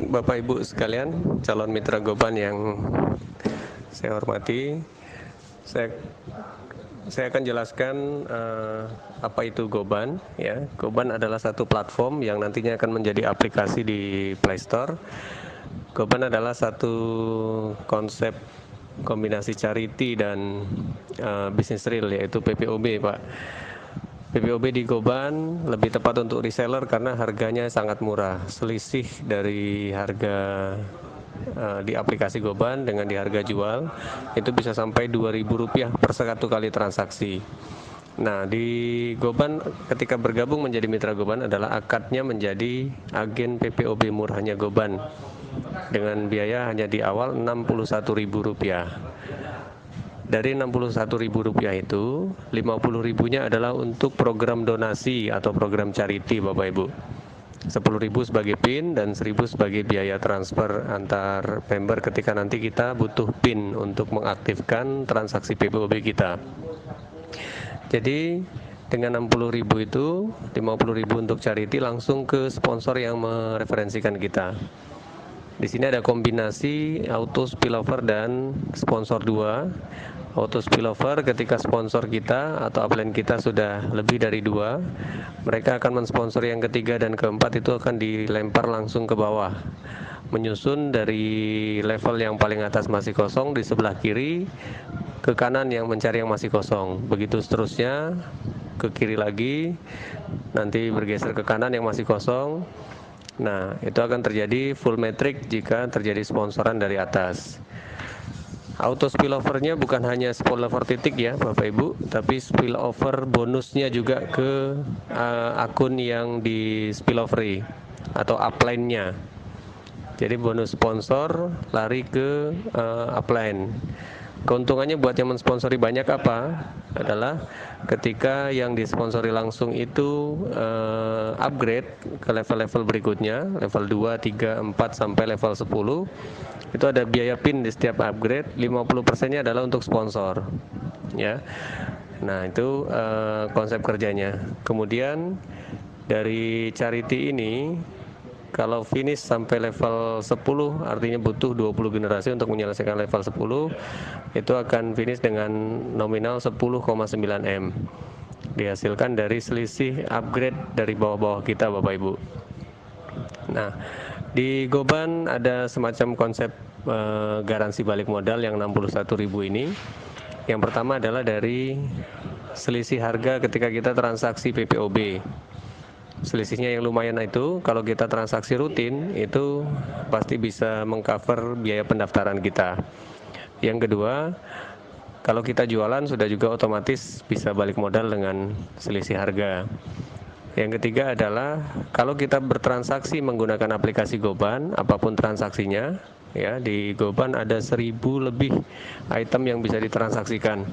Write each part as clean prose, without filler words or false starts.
Bapak Ibu sekalian, calon mitra Goban yang saya hormati, saya akan jelaskan apa itu Goban. Ya, Goban adalah satu platform yang nantinya akan menjadi aplikasi di Play Store. Goban adalah satu konsep kombinasi charity dan bisnis real, yaitu PPOB, Pak. PPOB di Goban lebih tepat untuk reseller karena harganya sangat murah. Selisih dari harga di aplikasi Goban dengan di harga jual itu bisa sampai Rp2.000 per satu kali transaksi. Nah, di Goban ketika bergabung menjadi mitra Goban adalah akadnya menjadi agen PPOB murahnya Goban dengan biaya hanya di awal Rp61.000. Dari Rp61.000 itu, Rp50.000-nya adalah untuk program donasi atau program charity, Bapak Ibu. Rp10.000 sebagai PIN dan Rp1.000 sebagai biaya transfer antar member ketika nanti kita butuh PIN untuk mengaktifkan transaksi PPOB kita. Jadi dengan Rp60.000 itu, Rp50.000 untuk charity langsung ke sponsor yang mereferensikan kita. Di sini ada kombinasi auto spillover dan sponsor 2. Auto spillover ketika sponsor kita atau upline kita sudah lebih dari 2, mereka akan mensponsor yang ketiga dan keempat, itu akan dilempar langsung ke bawah, menyusun dari level yang paling atas masih kosong di sebelah kiri ke kanan yang mencari yang masih kosong, begitu seterusnya ke kiri lagi, nanti bergeser ke kanan yang masih kosong. Nah, itu akan terjadi full metric jika terjadi sponsoran dari atas. Auto spillovernya bukan hanya spillover titik ya Bapak Ibu, tapi spillover bonusnya juga ke akun yang di spilloveri atau upline-nya. Jadi bonus sponsor lari ke upline. Keuntungannya buat yang mensponsori banyak apa? Adalah ketika yang disponsori langsung itu upgrade ke level-level berikutnya, level 2, 3, 4 sampai level 10. Itu ada biaya PIN di setiap upgrade, 50%-nya adalah untuk sponsor. Ya. Nah, itu konsep kerjanya. Kemudian dari charity ini, kalau finish sampai level 10, artinya butuh 20 generasi untuk menyelesaikan level 10, itu akan finish dengan nominal 10,9 M. Dihasilkan dari selisih upgrade dari bawah-bawah kita, Bapak Ibu. Nah, di Goban ada semacam konsep garansi balik modal yang 61.000 ini. Yang pertama adalah dari selisih harga ketika kita transaksi PPOB. Selisihnya yang lumayan itu, kalau kita transaksi rutin, itu pasti bisa mengcover biaya pendaftaran kita. Yang kedua, kalau kita jualan sudah juga otomatis bisa balik modal dengan selisih harga. Yang ketiga adalah kalau kita bertransaksi menggunakan aplikasi Goban, apapun transaksinya, ya di Goban ada 1.000 lebih item yang bisa ditransaksikan.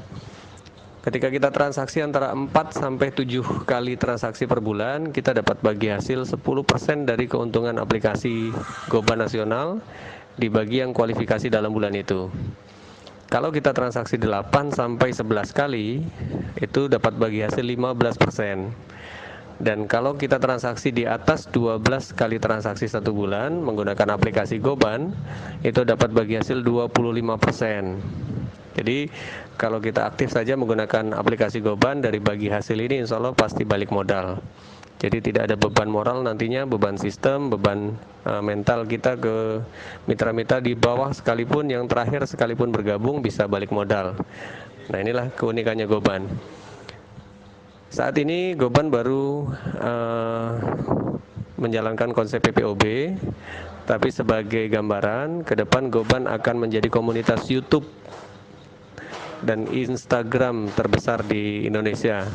Ketika kita transaksi antara 4 sampai 7 kali transaksi per bulan, kita dapat bagi hasil 10% dari keuntungan aplikasi Goban nasional dibagi yang kualifikasi dalam bulan itu. Kalau kita transaksi 8 sampai 11 kali, itu dapat bagi hasil 15%. Dan kalau kita transaksi di atas 12 kali transaksi satu bulan menggunakan aplikasi Goban, itu dapat bagi hasil 25%. Jadi kalau kita aktif saja menggunakan aplikasi Goban, dari bagi hasil ini insya Allah pasti balik modal. Jadi tidak ada beban moral nantinya, beban sistem, beban mental kita ke mitra-mitra di bawah sekalipun, yang terakhir sekalipun bergabung bisa balik modal. Nah, inilah keunikannya Goban. Saat ini Goban baru menjalankan konsep PPOB, tapi sebagai gambaran, ke depan Goban akan menjadi komunitas YouTube dan Instagram terbesar di Indonesia.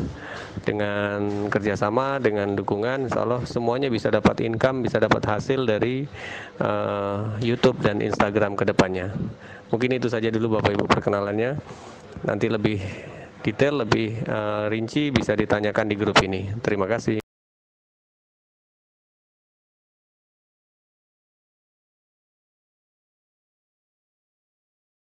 Dengan kerjasama, dengan dukungan, insya Allah semuanya bisa dapat income, bisa dapat hasil dari YouTube dan Instagram ke depannya. Mungkin itu saja dulu Bapak Ibu perkenalannya. Nanti lebih detail, lebih rinci bisa ditanyakan di grup ini. Terima kasih.